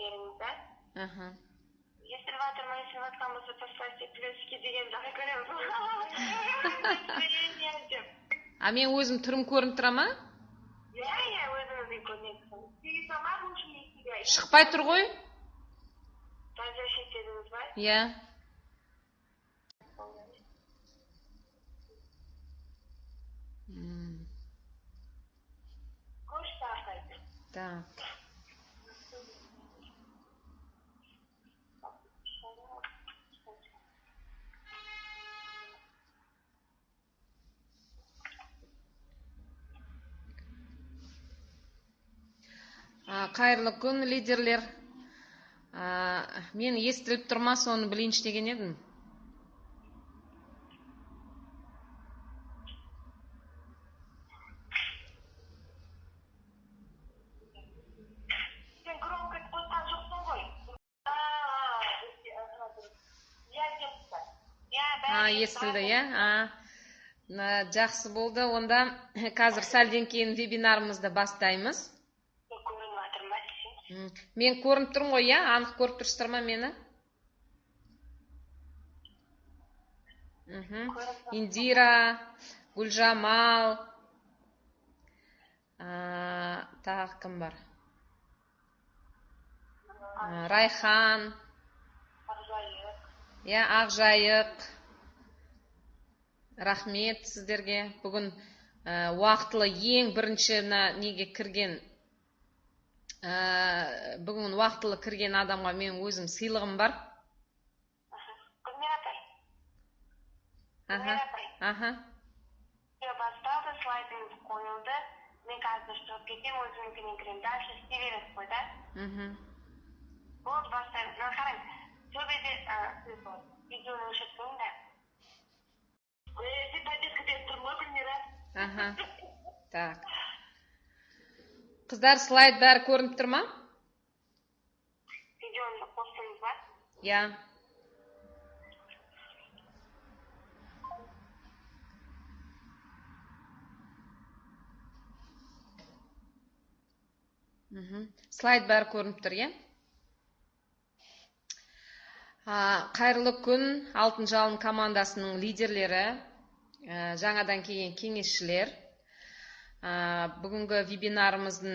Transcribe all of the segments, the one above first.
беріңіз, да? Естіліп жатырмын, естіліп жатқан болса, поставьте плюсики деген жаққа көреміз. А мен өзім түрім көрініп тұра ма? Иә, өзіңіздің көрінесіз. Шықпай тұр ғой? Таза шеттедіңіз ба? Иә. Көрші тағайды. Так. Қайырлы күн, лидерлер. Мен естіліп тұрма, соны білейінші деген едім. Сен громкость қосқан жоқсың ғой? Естілді, иә? Жақсы болды. Онда қазір сәлден кейін вебинарымызды бастаймыз. Мен көрініп тұрмын ғой, иә? Анық көріп тұрсыздар ма мені? Индира, Гүлжамал, тағы кім бар? Райхан, Ақжайық. Рахмет сіздерге. Бүгін уақытылы ең бірінші неге кірген, бүгін уақытылы кірген адамға мен өзім сыйлығым бар. Басталды, слайдыңыз қойылды. Мен қазір шығып кетем, өзімнің кірем. Дальше істей бересіз ғой, да? Болды, бастаймын. Қараңыз, төбеде сөз болады. Видеоны өшіріп да. Сен поддержкаде тұрмын ғой, Гүлмира. Так. Қыздар, слайд бәрі көрініп тұр ма? Видеоны қостыңыз ба? Иә. Слайд бәрі көрініп тұр, иә? Қайырлы күн, Алтын жалын командасының лидерлері, жаңадан келген кеңесшілер. Бүгінгі вебинарымыздың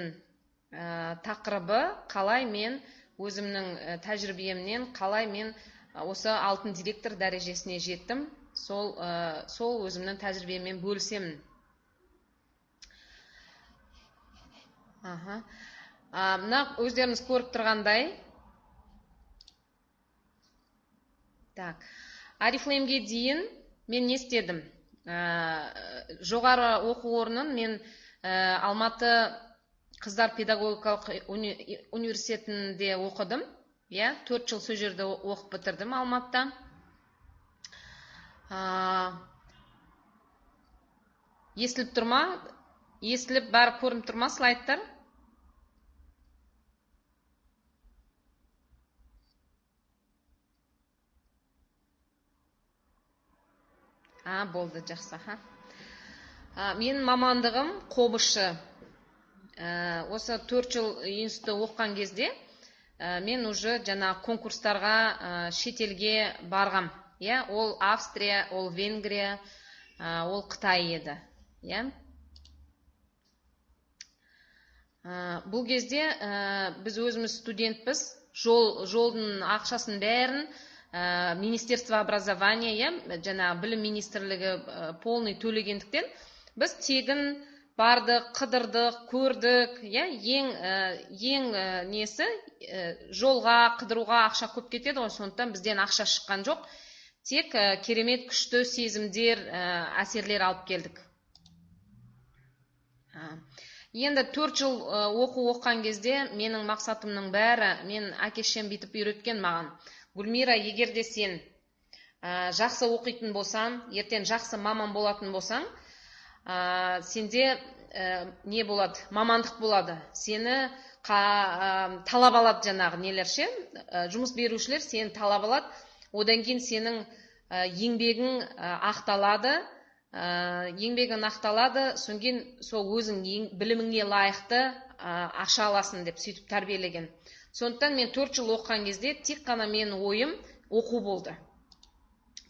тақырыбы қалай мен өзімнің тәжірибемнен, қалай мен осы алтын директор дәрежесіне жеттім, сол өзімнің тәжірибеммен бөлісемін. Мына өздеріңіз көріп тұрғандай, Арифлеймге дейін мен не істедім? Жоғары оқу орнын мен Алматы қыздар педагогикалық университетінде оқыдым. 4 жыл сол жерде оқып бітірдім Алматыда. Естіліп тұр ма? Естіліп бәрі көрініп тұр ма слайдтар? Болды, жақсы. Менің мамандығым қобызшы. Осы 4 жыл институтта оқыған кезде мен уже жаңа конкурстарға шетелге барғам. Ол Австрия, ол Венгрия, ол Қытай еді. Бұл кезде біз өзіміз студентпіз, жолдың ақшасын бәрін Министерство образования, жаңа білім министрлігі полный төлегендіктен, біз тегін бардық, қыдырдық, көрдік, ең несі, жолға, қыдыруға ақша көп кетеді ғой, сондықтан бізден ақша шыққан жоқ, тек керемет күшті сезімдер, әсерлер алып келдік. Енді 4 жыл оқыған кезде менің мақсатымның бәрі, мен әке-шешем бүйтіп үйреткен маған. Гүлмира, егер де сен жақсы оқитын болсаң, ертең жақсы маман болатын болсаң, сенде не болады? Мамандық болады. Сені талап алады жаңағы нелерше, жұмыс берушілер сені талап алады. Одан кейін сенің еңбегің ақталады, содан кейін сол өзің біліміңе лайықты ақша аласың деп сөйтіп тәрбиелеген. Сондықтан мен 4 жыл оқыған кезде тек қана менің ойым оқу болды.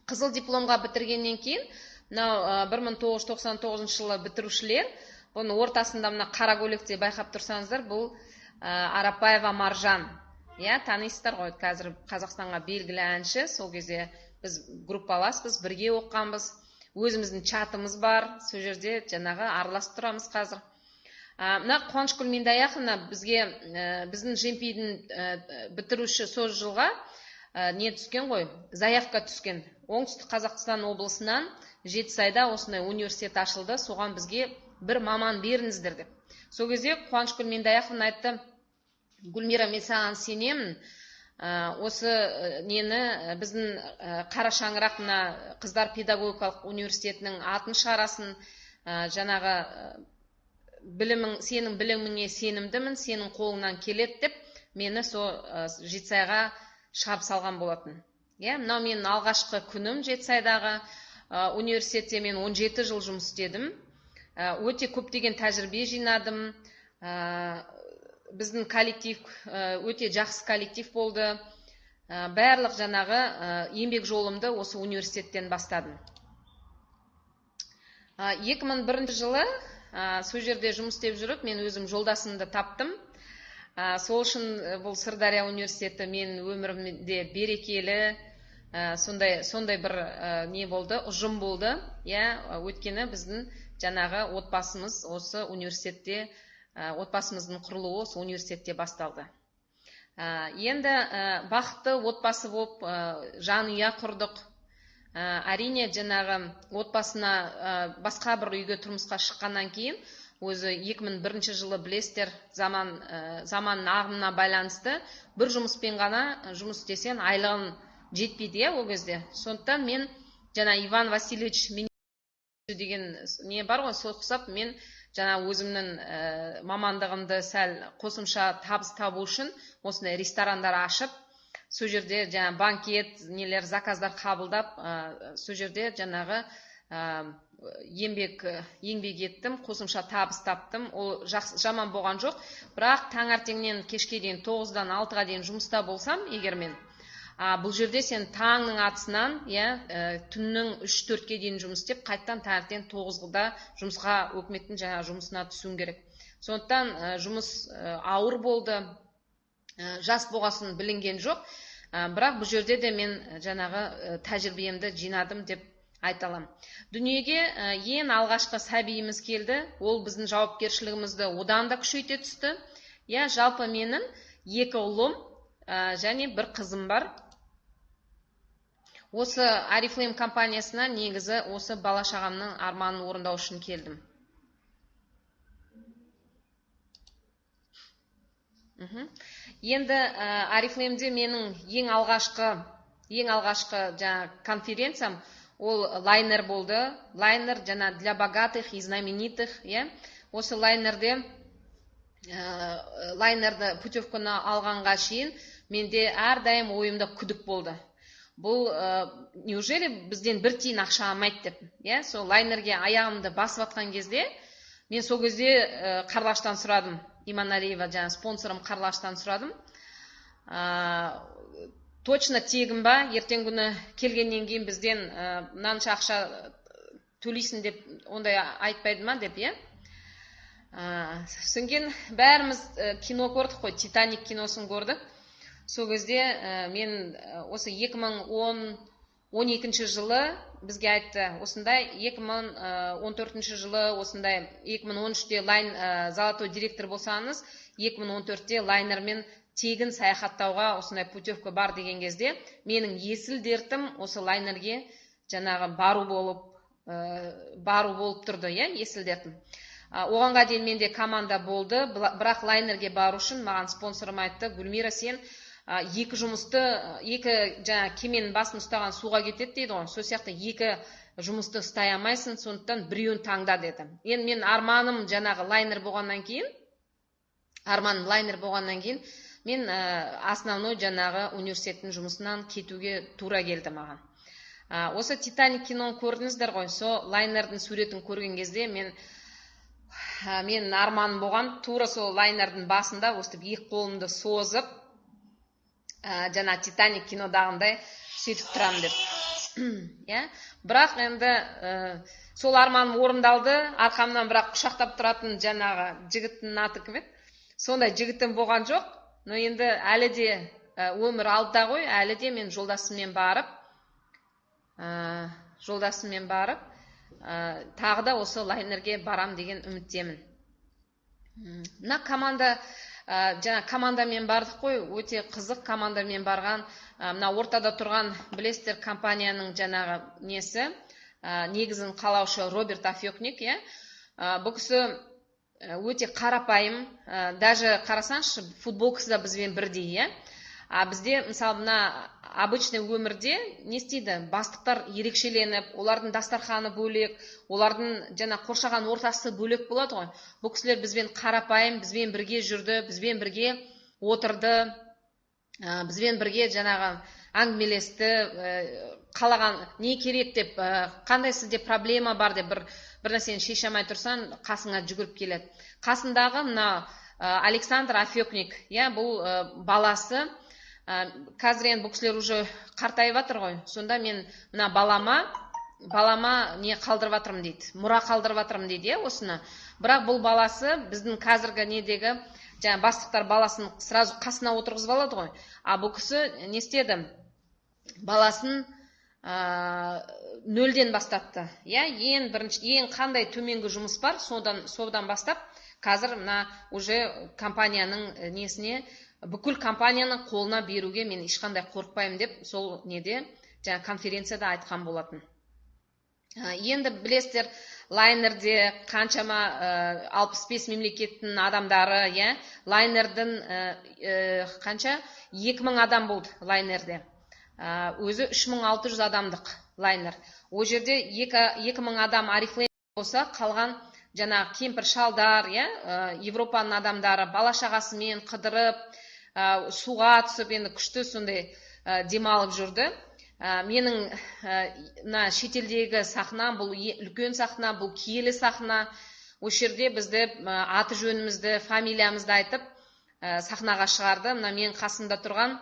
Қызыл дипломға бітіргеннен кейін, мынау 1999 жылы бітірушілер, бұны ортасында мына қара көйлекте байқап тұрсаңыздар, бұл Арапаева Маржан. Танисыздар ғой, қазір Қазақстанға белгілі әнші. Сол кезде біз группаласпыз, бірге оққанбыз. Өзіміздің чатымыз бар, сол жерде жаңағы араласып тұрамыз қазір. Мына Қуанышгүл Меңдаяқовна бізге біздің жемпейдің бітіруші сол жылға не түскен ғой, заявка түскен. Оңтүстік Қазақстан облысынан Жетісайда осындай университет ашылды, соған бізге бір маман беріңіздер деп. Сол кезде Қуанышгүл Меңдаяқовна айтты: Гүлмира, мен саған сенемін, осы нені біздің Қара Шаңырақ мына Қыздар педагогикалық университетінің атын шығарасын, жаңағы сенің біліміңе сенімдімін, сенің қолыңнан келеді деп, мені сол Жетісайға шығарып салған болатын. Мынау менің алғашқы күнім Жетісайдағы университетте. Мен 17 жыл жұмыс істедім. Өте көптеген тәжірибе жинадым. Біздің коллектив өте жақсы коллектив болды. Барлық жаңағы еңбек жолымды осы университеттен бастадым. 2001 жылы сол жерде жұмыс істеп жүріп, мен өзім жолдасымды таптым. Сол үшін бұл Сырдария университеті менің өмірімде берекелі, сондай бір не болды, ұжым болды. Өйткені біздің жаңағы отбасымыз осы университетте, отбасымыздың құрылуы осы университетте басталды. Енді бақытты отбасы болып жанұя құрдық. Әрине жаңағы отбасына басқа бір үйге тұрмысқа шыққаннан кейін, өзі 2001 жылы білесіздер, заманның ағымына байланысты бір жұмыспен ғана жұмыс істесен айлығын жетпейді ол кезде. Сондықтан мен жаңа Иван Васильевич деген не бар ғой, сол ұқсап мен жаңа өзімнің мамандығымды сәл қосымша табыс табу үшін осындай ресторандар ашып, сол жерде жаңа банкет, нелер, заказдар қабылдап, сол жерде жаңағы еңбек еттім, қосымша табыс таптым. Ол жаман болған жоқ, бірақ таңертеңнен кешке дейін 9-дан 6-ға дейін жұмыста болсам, егер мен, бұл жерде сен таңның атысынан түннің 3-4-ге дейін жұмыс істеп, қайттан таңертең 9-да жұмысқа, өкіметтің жаңа жұмысына түсуің керек. Сондықтан жұмыс ауыр болды, жас болғасын білінген жоқ, бірақ бұл жерде де мен жаңағы тәжірибемді жинадым деп айта аламын. Дүниеге ең алғашқы сәбиіміз келді, ол біздің жауапкершілігімізді одан да күшейте түсті. Жалпы менің 2 ұлым және 1 қызым бар. Осы Арифлейм компаниясына негізі осы бала шағамның арманын орындау үшін келдім. Енді Арифлеймде менің ең алғашқы конференциям ол лайнер болды. Лайнер жаңа для богатых и знаменитых. Осы лайнерді путевканы алғанға шейін менде әрдайым ойымда күдік болды. Бұл неужели бізден 1 тиын ақша алмайды деп. Сол лайнерге аяғымды басып атқан кезде, мен сол кезде Қарлаштан сұрадым. Иманалиева жаңа спонсорым Қарлаштан сұрадым. Точно тегін ба, ертең күні келгеннен кейін бізден мынанша ақша төлейсің деп ондай айтпайды ма деп. Содан бәріміз кино көрдік қой, Титаник киносын көрдік. Сол кезде мен осы 2012 жылы бізге айтты, осындай 2014 жылы, осындай 2013-те золотой директор болсаңыз, 2014-те лайнермен тегін саяхаттауға осындай путевка бар деген кезде, менің есіл дертім осы лайнерге жаңағы бару болып тұрды, есіл дертім. Оғанға дейін менде команда болды, бірақ лайнерге бару үшін маған спонсорым айтты: Гүлмира, сен 2 жұмысты, 2 жаңа кеменің басын ұстаған суға кетеді дейді ғой, сол сияқты 2 жұмысты ұстай алмайсың, сондықтан біреуін таңда деді. Енді мен арманым жаңағы лайнер болғаннан кейін, мен основной жаңағы университеттің жұмысынан кетуге тура келді маған. Осы Титаник киноны көрдіңіздер ғой, сол лайнердің суретін көрген кезде мен арманым болған, тура сол лайнердің басында өстіп 2 қолымды созып, жана Титаник кинодағындай сөйтіп тұрам деп. Бірақ енді сол арманым орындалды. Арқамнан бірақ құшақтап тұратын жаңағы жігіттің аты кім еді? Сондай жігітім болған жоқ. Но енді әлі де өмір алда ғой, әлі де мен жолдасыммен барып, тағы да осы лайнерге барам деген үміттемін. Мына команда, жаңа командамен бардық қой, өте қызық командамен барған. Мына ортада тұрған білесіздер компанияның жаңағы несі, негізін қалаушы Роберт Афьокник, бұл кісі өте қарапайым, даже қарасаңшы, футболкасы да бізбен бірдей, А бізде, мысалы, мына обычный өмірде не істейді? Бастықтар ерекшеленіп, олардың дастарханы бөлек, олардың жаңа қоршаған ортасы бөлек болады ғой. Бұл кісілер бізбен қарапайым, бізбен бірге жүрді, бізбен бірге отырды, бізбен бірге жаңағы әңгімелесті, қалаған не керек деп, қандай сізде проблема бар деп, бір нәрсені шеше алмай тұрсаң, қасыңа жүгіріп келеді. Қасындағы мына Александр Афьокник, бұл баласы, қазір енді бұл кісілер уже қартайып жатыр ғой. Сонда мен мына балама не қалдырып жатырмын дейді, мұра қалдырып жатырмын дейді, осыны. Бірақ бұл баласы біздің қазіргі недегі жаңа бастықтар баласын сразу қасына отырғызып алады ғой. Бұл кісі не істеді? Баласын нөлден бастапты. Ең қандай төменгі жұмыс бар, содан бастап қазір мына уже компанияның несіне, бүкіл компанияның қолына беруге мен ешқандай қорықпаймын деп сол неде жаңа конференцияда айтқан болатын. Енді білесіздер, лайнерде қаншама 65 мемлекеттің адамдары, лайнердің қанша 2000 адам болды лайнерде. Өзі 3600 адамдық лайнер. О жерде 2000 адам Арифлейм болса, қалған жаңағы кемпір шалдар, Европаның адамдары бала шағасымен қыдырып, суға түсіп, енді күшті сондай демалып жүрді. Менің шетелдегі сахнам, бұл үлкен сахна, бұл киелі сахна. Осы жерде бізді аты жөнімізді, фамилиямызды айтып сахнаға шығарды. Мына мен қасымда тұрған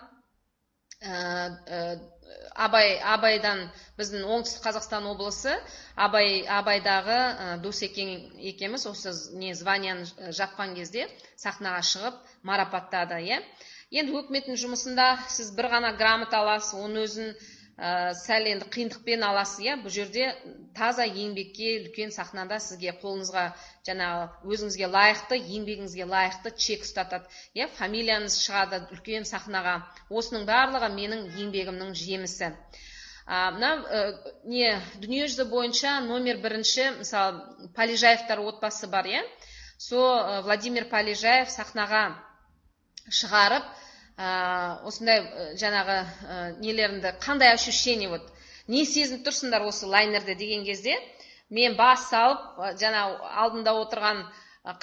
Абайдан, біздің оңтүстік Қазақстан облысы, Абайдағы Досекең екеміз, осы званияны жапқан кезде сахнаға шығып марапаттады. Енді өкіметтің жұмысында сіз бір ғана грамота аласыз, оның өзін сәл енді қиындықпен аласыз. Бұл жерде таза еңбекке, үлкен сахнада сізге қолыңызға жаңағы өзіңізге лайықты, еңбегіңізге лайықты чек ұстатады. Фамилияңыз шығады үлкен сахнаға. Осының барлығы менің еңбегімнің жемісі. Дүниежүзі бойынша номер бірінші, мысалы, Полежаевтар отбасы бар, Владимир Полежаев сахнаға шығарып, осындай жаңағы нелерінде қандай ощущение, не сезініп тұрсыңдар осы лайнерде деген кезде, мен бас салып, алдында отырған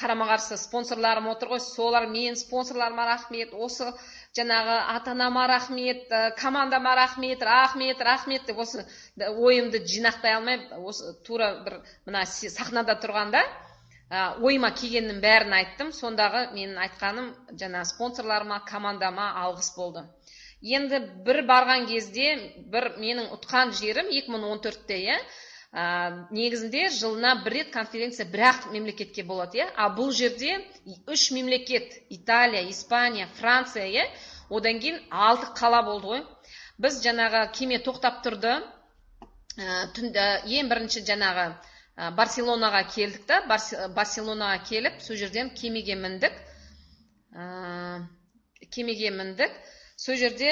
қарама-қарсы спонсорларым отыр ғой, солар мен спонсорларыма рахмет, осы жаңағы ата-анама рахмет, командама рахмет деп осы ойымды жинақтай алмай, осы тура бір мына сахнада тұрғанда ойыма келгеннің бәрін айттым. Сондағы менің айтқаным жаңа спонсорларыма, командама алғыс болды. Енді бір барған кезде, бір менің ұтқан жерім 2014-те, негізінде жылына бір рет конференция бір-ақ мемлекетке болады. Бұл жерде 3 мемлекет, Италия, Испания, Франция, одан кейін 6 қала болды ғой. Біз жаңағы кеме тоқтап тұрды. Ең бірінші жаңағы Барселонаға келдік та, Барселонаға келіп, сол жерден кемеге міндік. Сол жерде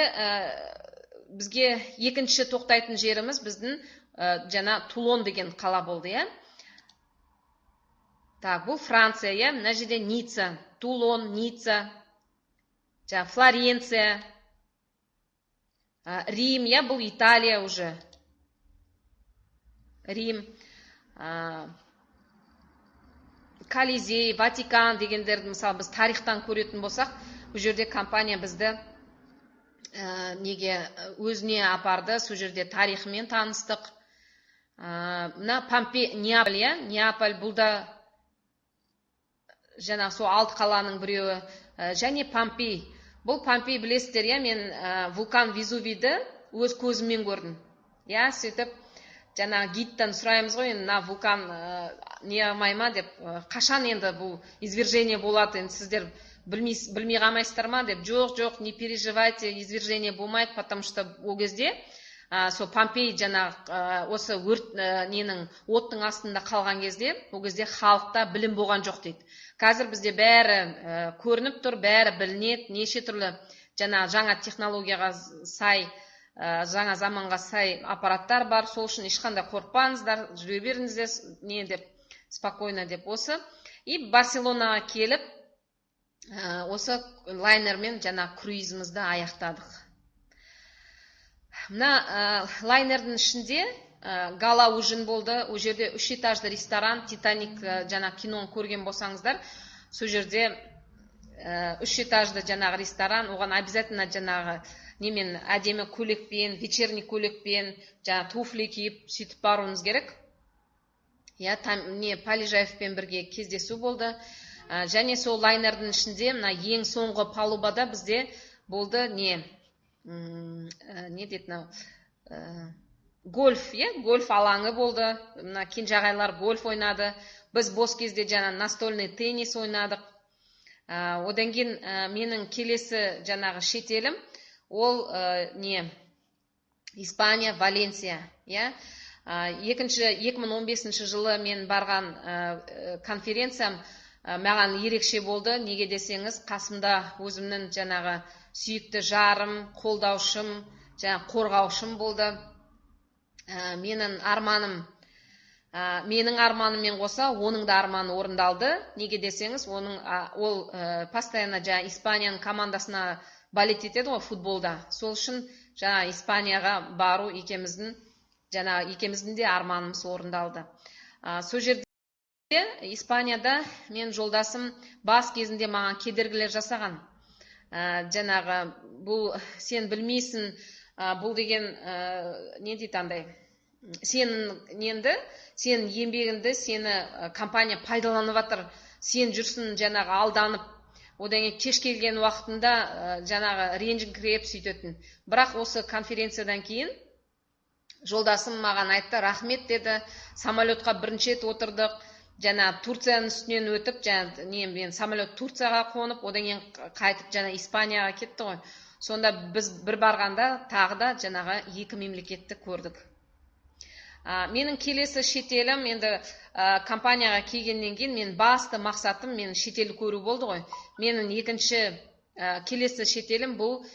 бізге екінші тоқтайтын жеріміз біздің жаңа Тулон деген қала болды, бұл Франция, мына жерде Ницца, Тулон, Ницца, Флоренция, Рим, бұл Италия уже. Рим, Колизей, Ватикан дегендерді, мысалы, біз тарихтан көретін болсақ, бұл жерде компания бізді неге өзіне апарды, сол жерде тарихымен таныстық. Мына Помпей, Неаполь, бұл да жаңа сол 6 қаланың біреуі, және Помпей. Бұл Помпей білесіздер, иә, мен вулкан Везувийді өз көзіммен көрдім. Иә, сөйтіп, жаңағы гидтан сұраймыз ғой, енді вулкан не алмай ма деп, қашан енді бұл извержение болады, енді сіздер білмей қалмайсыздар ма деп. Жоқ, не переживайте, извержение болмайды, потому что ол кезде сол Помпей жаңағы осы өрт ненің оттың астында қалған кезде, ол кезде халықта білім болған жоқ дейді. Қазір бізде бәрі көрініп тұр, бәрі білінеді, неше түрлі жаңа технологияға сай, жаңа заманға сай аппараттар бар. Сол үшін ешқандай қорықпаңыздар, жүре беріңіздер, не деп, спокойно деп осы. И Барселонаға келіп, осы лайнермен жаңа круизімізді аяқтадық. Мына лайнердің ішінде гала ужин болды. Ол жерде 3 этажды ресторан, Титаник жаңа киноны көрген болсаңыздар, сол жерде 3 этажды жаңағы ресторан, оған обязательно жаңағы немен әдемі көйлекпен, вечерний көйлекпен, жаңа туфли киіп сөйтіп баруыңыз керек. Я Полежаевпен бірге кездесу болды. Және сол лайнердің ішінде мына ең соңғы палубада бізде болды не дейтін гольф, гольф алаңы болды. Мына кенжағайлар гольф ойнады. Біз бос кезде жаңа настольный теннис ойнадық. Одан кейін менің келесі жаңағы шетелім, ол Испания, Валенсия. 2015 жылы мен барған конференциям маған ерекше болды. Неге десеңіз, қасымда өзімнің жаңағы сүйікті жарым, қолдаушым, жаңа қорғаушым болды. Менің арманыммен қоса, оның да арманы орындалды. Неге десеңіз, ол постоянно жаңа Испанияның командасына болеть етеді ғой, футболда. Сол үшін жаңа Испанияға бару екеміздің де арманымыз орындалды. Сол жерде Испанияда мен жолдасым бас кезінде маған кедергілер жасаған. Жаңағы бұл сен білмейсің, бұл деген не дейді андай, сен еңбегіңді сені компания пайдаланып жатыр, сен жүрсің жаңағы алданып, одан кейін кеш келген уақытында жаңағы ренжіңкіреп сөйтетін. Бірақ осы конференциядан кейін жолдасым маған айтты, рахмет деді, самолетқа бірінші рет отырдық, жаңа Турцияның үстінен өтіп, мен самолет Турцияға қонып, одан кейін қайтып жаңа Испанияға кетті ғой. Сонда біз бір барғанда тағы да жаңағы 2 мемлекетті көрдік. Менің келесі шетелім, енді компанияға келгеннен кейін мен басты мақсатым мен шетелді көру болды ғой. Менің екінші келесі шетелім бұл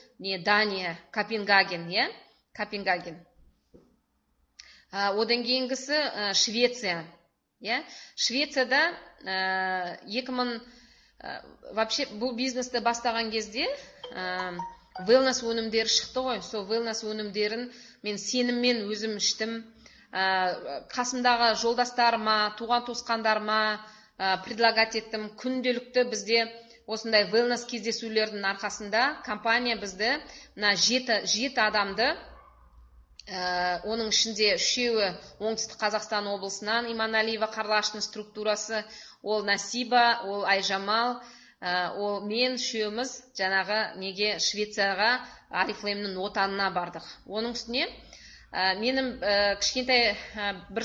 Дания, Копенгаген. Одан кейінгісі Швеция. Швецияда вообще бұл бизнесті бастаған кезде wellness өнімдері шықты ғой. Сол wellness өнімдерін мен сеніммен өзім іштім. Қасымдағы жолдастарыма, туған туысқандарыма предлагать еттім. Күнделікті бізде осындай wellness кездесулердің арқасында компания бізді 7 адамды, оның ішінде 3-еуі Оңтүстік Қазақстан облысынан, Иманалиева Қарлаштың структурасы, ол Насиба, ол Айжамал, ол мен 3-еуіміз жаңағы неге Швецияға Арифлеймнің отанына бардық. Оның үстіне менің кішкентай бір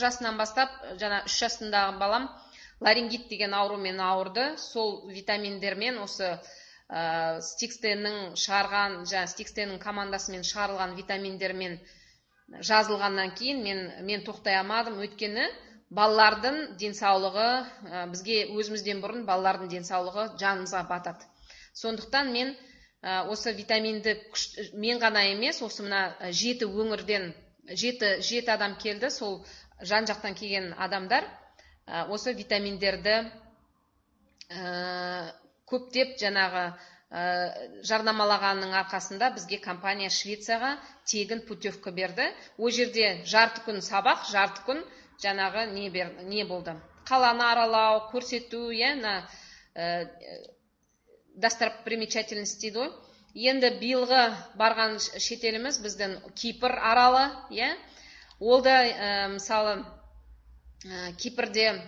жасынан бастап, жаңа 3 жасындағы балам ларингит деген аурумен ауырды. Сол витаминдермен осы Стикстеннің командасымен шығарылған витаминдермен жазылғаннан кейін мен тоқтай алмадым. Өйткені балалардың денсаулығы, бізге өзімізден бұрын балалардың денсаулығы жанымызға батады. Сондықтан мен осы витаминді мен ғана емес, осы мына 7 өңірден 7 адам келді, сол жан жақтан келген адамдар осы витаминдерді көптеп жаңағы жарнамалағанның арқасында бізге компания Швецияға тегін путевка берді. Ол жерде жарты күн сабақ, жарты күн жаңағы не болды. Қаланы аралау, көрсету, достопримечательность дейді ғой. Енді биылғы барған шетеліміз біздің Кипр аралы, Ол да мысалы Кипрде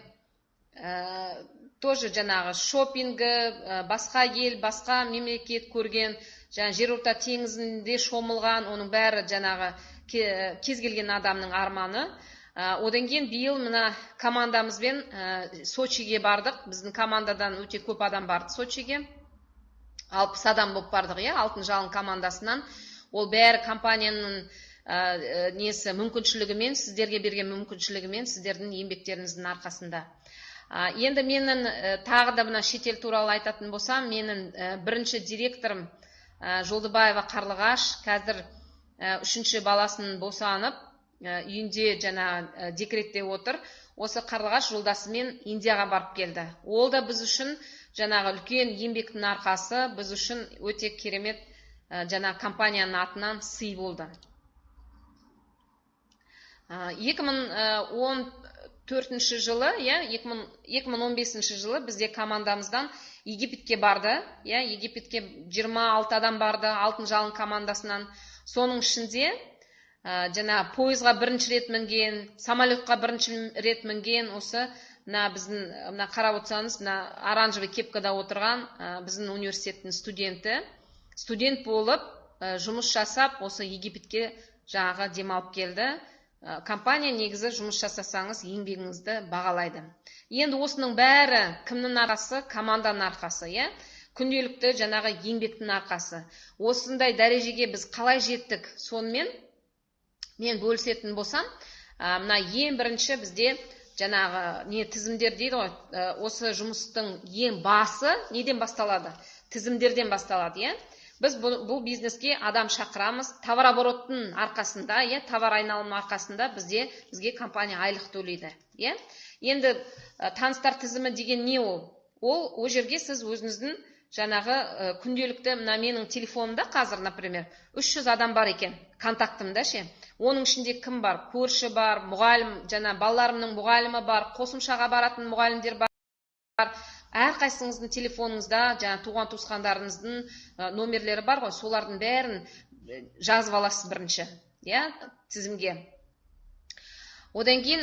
тоже жаңағы шопингі, басқа ел, басқа мемлекет көрген, жаңа жерорта теңізінде шомылған, оның бәрі жаңағы кез келген адамның арманы. Одан кейін биыл мына командамызбен Сочиге бардық. Біздің командадан өте көп адам барды Сочиге. 60 адам болып бардық, Алтын жалын командасынан. Ол бәрі компанияның несі мүмкіншілігімен, сіздерге берген мүмкіншілігімен, сіздердің еңбектеріңіздің арқасында. Енді менің тағы да мына шетел туралы айтатын болсам, менің бірінші директорым Жолдыбаева Қарлығаш қазір 3-ші баласын босанып, үйінде жаңа декретте отыр. Осы Қарлығаш жолдасымен Индияға барып келді. Ол да біз үшін жаңағы үлкен еңбектің арқасы, біз үшін өте керемет жаңа компанияның атынан сый болды. 2014 жылы, 2015 жылы бізде командамыздан Египетке барды. Египетке 26 адам барды Алтын жалын командасынан. Соның ішінде жаңа пойызға бірінші рет мінген, самолетқа бірінші рет мінген, осы біздің қарап отырсаңыз, оранжевый кепкада отырған біздің университеттің студент болып, жұмыс жасап, осы Египетке жаңағы демалып келді. Компания негізі жұмыс жасасаңыз еңбегіңізді бағалайды. Енді осының бәрі кімнің арқасы? Команданың арқасы, күнделікті жаңағы еңбектің арқасы. Осындай дәрежеге біз қалай жеттік? Сонымен мен бөлісетін болсам, мына ең бірінші бізде жаңағы тізімдер дейді ғой, осы жұмыстың ең басы неден басталады? Тізімдерден басталады, Біз бұл бизнеске адам шақырамыз, товар обороттың арқасында, товар айналымның арқасында бізге компания айлық төлейді. Енді таныстар тізімі деген не ол? Ол жерге сіз өзіңіздің жаңағы күнделікті, мына менің телефонымда қазір, например, 300 адам бар екен, контактымда Оның ішінде кім бар? Көрші бар, мұғалім, балаларымның мұғалімі бар, қосымшаға баратын мұғалімдер бар. Әрқайсыңыздың телефоныңызда туған туысқандарыңыздың номерлері бар ғой, солардың бәрін жазып аласыз бірінші, тізімге. Одан кейін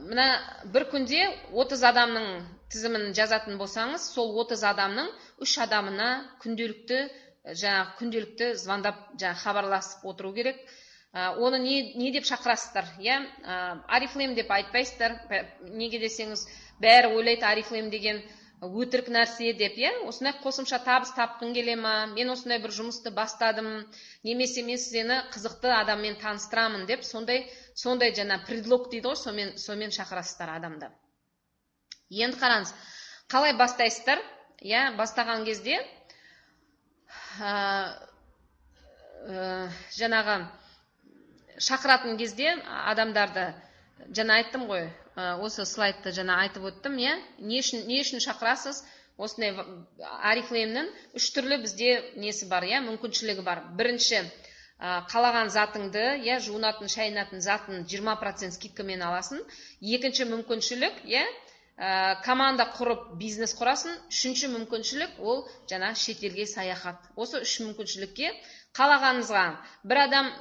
мына бір күнде 30 адамның тізімін жазатын болсаңыз, сол 30 адамның 3 адамына күнделікті звондап хабарласып отыру керек. Оны не деп шақырасыздар? Арифлейм деп айтпайсыздар. Неге десеңіз, бәрі ойлайды Арифлейм деген өтірік нәрсе деп, осындай қосымша табыс тапқың келе ма, мен осындай бір жұмысты бастадым, немесе мен сені қызықты адаммен таныстырамын деп, сондай предлог дейді ғой, сонымен шақырасыздар адамды. Енді қараңыз, қалай бастайсыздар? Бастаған кезде жаңағы шақыратын кезде адамдарды, айттым ғой, осы слайдты айтып өттім, не үшін шақырасыз? Осындай Арифлеймнің 3 түрлі бізде несі бар, мүмкіншілігі бар. Бірінші, қалаған затыңды, жуынатын, шайынатын затын 20% скидкамен аласын. Екінші мүмкіншілік, команда құрып бизнес құрасын. Үшінші мүмкіншілік, ол шетелге саяхат. Осы 3 мүмкіншілікке қалағаныңызға бір адам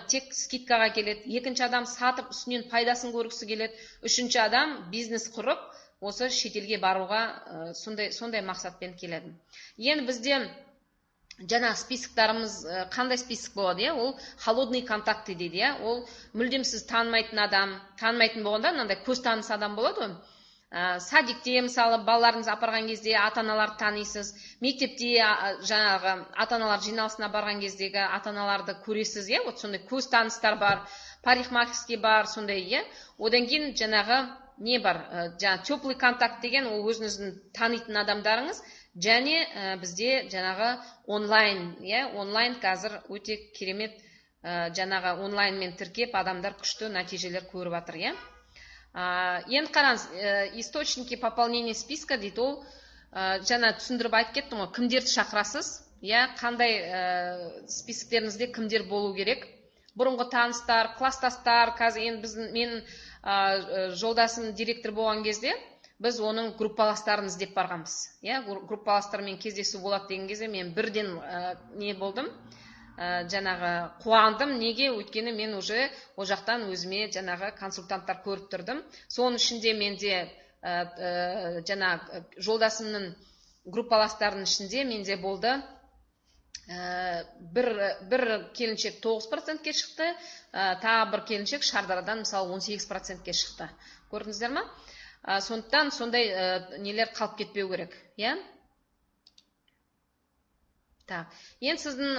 тек скидкаға келеді, екінші адам сатып үстінен пайдасын көргісі келеді, үшінші адам бизнес құрып, осы шетелге баруға сондай мақсатпен келеді. Енді бізде списоктарымыз қандай список болады? Ол холодный контакты дейді. Ол мүлдем сіз танымайтын адам, танымайтын болғанда, мынандай көз таныс адам болады ғой. Садикте, мысалы, балаларыңыз апарған кезде ата-аналарды танисыз, мектепте ата-аналар жиналысына барған кездегі ата-аналарды көресіз, вот сондай көз таныстар бар, парикмахерский бар, сондай, Одан кейін не бар? Теплый контакт деген, ол өзіңіздің танитын адамдарыңыз, және бізде онлайн, онлайн қазір өте керемет, онлайнмен тіркеп адамдар күшті нәтижелер көріп жатыр, Енді қараңыз, источники пополнения списка дейді, ол түсіндіріп айтып кеттім ғой, кімдерді шақырасыз, қандай списктеріңізде кімдер болу керек. Бұрынғы таныстар, класстастар, қазір мен жолдасым директор болған кезде, біз оның группаластарын іздеп барғанбыз. Группаластармен кездесу болады деген кезде мен бірден не болдым, қуандым. Неге? Өйткені мен уже о жақтан өзіме консультанттар көріп тұрдым. Соның ішінде менде жана жолдасымның группаластарының ішінде менде болды бір келіншек 9%-ке шықты, тағы бір келіншек Шардарадан мысалы 18%-ке шықты. Көрдіңіздер ма? Сондықтан сондай нелер қалып кетпеу керек, иә? Енді сіздің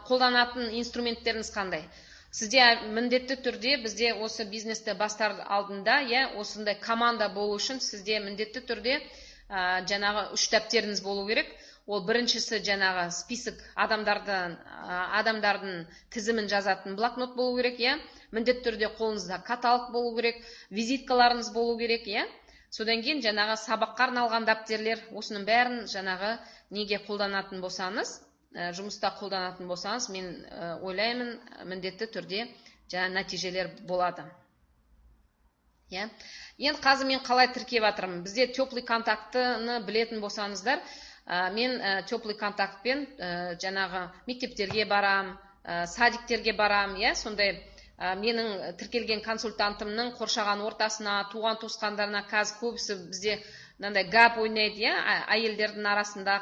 қолданатын инструменттеріңіз қандай? Сізде міндетті түрде бізде осы бизнесті бастар алдында, осындай команда болу үшін сізде міндетті түрде жаңағы 3 дәптеріңіз болу керек. Ол біріншісі жаңағы список адамдардың тізімін жазатын блокнот болу керек, міндетті түрде қолыңызда каталог болу керек, визиткаларыңыз болу керек, содан кейін жаңағы сабаққа арналған дәптерлер, осының бәрін жаңағы неге қолданатын болсаңыз, жұмыста қолданатын болсаңыз, мен ойлаймын, міндетті түрде жаңа нәтижелер болады. Енді қазір мен қалай тіркеп жатырмын? Бізде теплый контактыны білетін болсаңыздар, мен теплый контактпен жаңағы мектептерге барам, садиктерге барам, сондай менің тіркелген консультантымның қоршаған ортасына, туған туысқандарына қазір көбісі бізде мынандай гап ойнайды, әйелдердің арасында,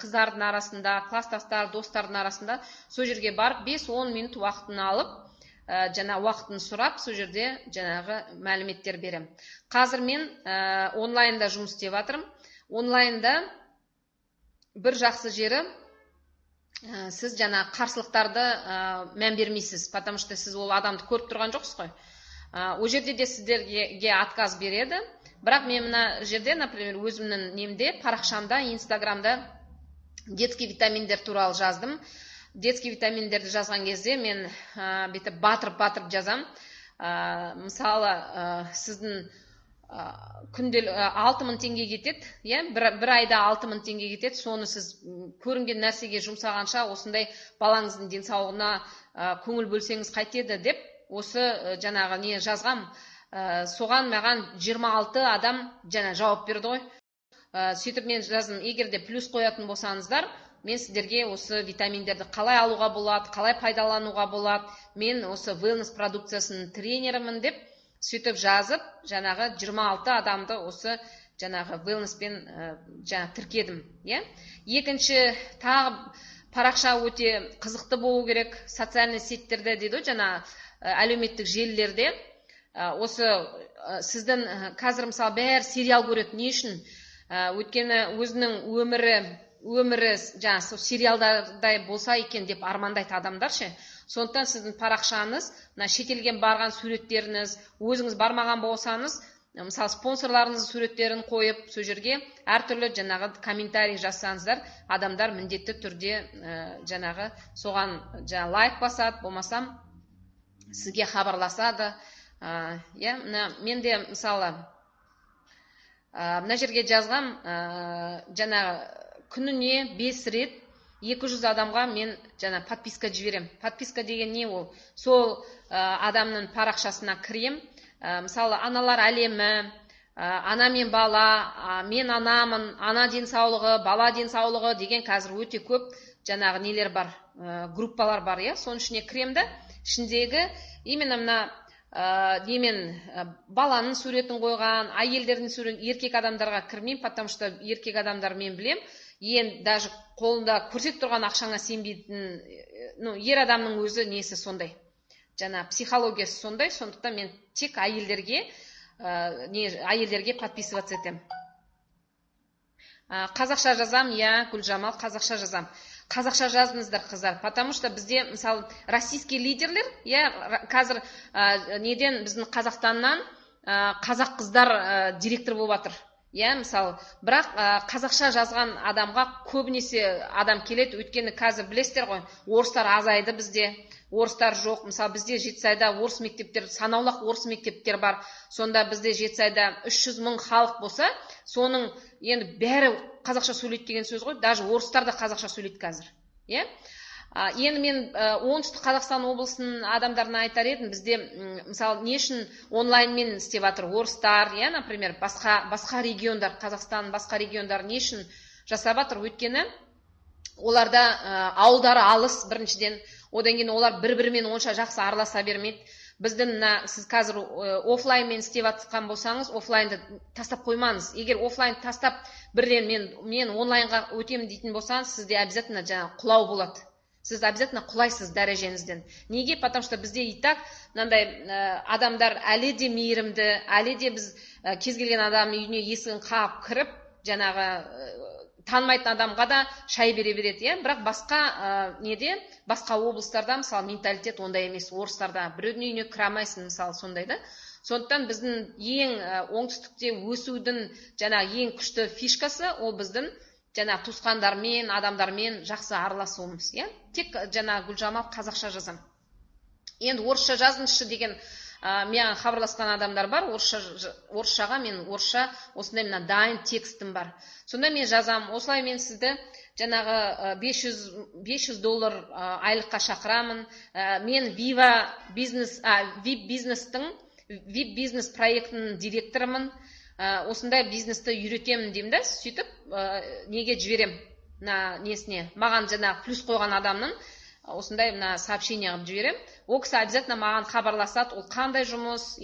қыздардың арасында, класстастар, достардың арасында, сол жерге барып 5-10 минут уақытын алып, уақытын сұрап, сол жерде жаңағы мәліметтер берем. Қазір мен онлайнда жұмыс істеп жатырмын. Онлайнда бір жақсы жері, сіз жаңа қарсылықтарды мән бермейсіз, потому что сіз ол адамды көріп тұрған жоқсыз ғой. Ол жерде де сіздерге отказ береді. Бірақ мен мына жерде, например, өзімнің немде, парақшамда, инстаграмда детский витаминдер туралы жаздым. Детский витаминдерді жазған кезде мен бүйтіп батырып жазам. Мысалы, сіздің күнделік 6000 теңге кетеді, бір айда 6000 теңге кетеді, соны сіз көрінген нәрсеге жұмсағанша осындай балаңыздың денсаулығына көңіл бөлсеңіз қайтеді деп, осы жаңағы не жазғам. Соған маған 26 адам жаңа жауап берді ғой. Сөйтіп мен жаздым, егер де плюс қоятын болсаңыздар, мен сіздерге осы витаминдерді қалай алуға болады, қалай пайдалануға болады, мен осы wellness продукциясының тренерімін деп, сөйтіп жазып, жаңағы 26 адамды осы жаңағы wellnesспен тіркедім. Екінші, тағы парақша өте қызықты болу керек, социальный сеттерде дейді, жаңа әлеуметтік желілерде. Осы сіздің қазір мысалы бәрі сериал көреді, не үшін? Өйткені өзінің өмірі жаңа сериалдардай болса екен деп армандайды адамдар ше. Сондықтан сіздің парақшаңыз, шетелген барған суреттеріңіз, өзіңіз бармаған болсаңыз, мысалы спонсорларыңыздың суреттерін қойып, сол жерге әртүрлі жаңағы комментарий жазсаңыздар, адамдар міндетті түрде жаңағы соған лайк басады, болмасам сізге хабарласады. Менде мысалы мына жерге жазғам, жаңағы күніне 5 рет 200 адамға мен жаңа подписка жіберем. Подписка деген не ол? Сол адамның парақшасына кірем. Мысалы, аналар әлемі, ана мен бала, мен анамын, ана денсаулығы, бала денсаулығы деген қазір өте көп жаңағы нелер бар, группалар бар, соның ішіне кіремді. Ішіндегі именно мына немен баланың суретін қойған, әйелдердің суретін, еркек адамдарға кірмеймін, потому что еркек адамдар мен білем, даже қолында көрсетіп тұрған ақшаңа сенбейтін, ер адамның өзі несі сондай, жаңа психологиясы сондай, сондықтан мен тек әйелдерге подписываться етем. Қазақша жазам, Гүлжамал, қазақша жазам. Қазақша жазыңыздар, қыздар, потому что бізде, мысалы, российский лидерлер, қазір неден біздің Қазақстаннан қазақ қыздар директор болып жатыр. Мысалы, бірақ қазақша жазған адамға көбінесе адам келеді, өйткені қазір білесіздер ғой, орыстар азайды бізде, орыстар жоқ. Мысалы, бізде Жетісайда орыс мектептер, санаулақ орыс мектептер бар. Сонда бізде Жетісайда 300 000 халық болса, соның енді бәрі қазақша сөйлейді деген сөз ғой, даже орыстар да қазақша сөйлейді қазір. Енді мен оңтүстік Қазақстан облысының адамдарына айтар едім, бізде мысалы не үшін онлайнмен істеп жатыр орыстар, например, басқа региондар, Қазақстан басқа региондар не үшін жасап жатыр? Өйткені оларда ауылдары алыс біріншіден, одан кейін олар бір-бірімен онша жақсы араласа бермейді. біздің сіз қазір офлайнмен істеп жатқан болсаңыз, офлайнды тастап қоймаңыз. Егер офлайн тастап бірден мен онлайнға өтемін дейтін болсаңыз, сізде обязательно құлау болады. Сіз обязательно құлайсыз дәрежеңізден. Неге? Потому что бізде и так мынандай адамдар әлі де мейірімді, әлі де біз кез келген адамның үйіне есігін қағып кіріп, танымайтын адамға да шай бере береді, бірақ басқа облыстарда мысалы менталитет ондай емес. Орыстарда біреудің үйіне кіре алмайсың, мысалы сондай да. Сондықтан біздің ең оңтүстікте өсудің ең күшті фишкасы ол біздің туысқандармен, адамдармен жақсы араласуымыз, Тек Гүлжамал қазақша жазам. Енді орысша жазыңызшы деген маған хабарласқан адамдар бар. Орысшаға мен осындай дайын текстім бар. Сонда мен жазам, осылай мен сізді $500 айлыққа шақырамын. Мен VIP бизнес проектінің директорымын. Осындай бизнесті үйретемін деймін да, сөйтіп неге жіберем несіне. Маған плюс қойған адамның осындай сообщение қылып жіберем. Ол кісі обязательно маған хабарласады, ол қандай жұмыс,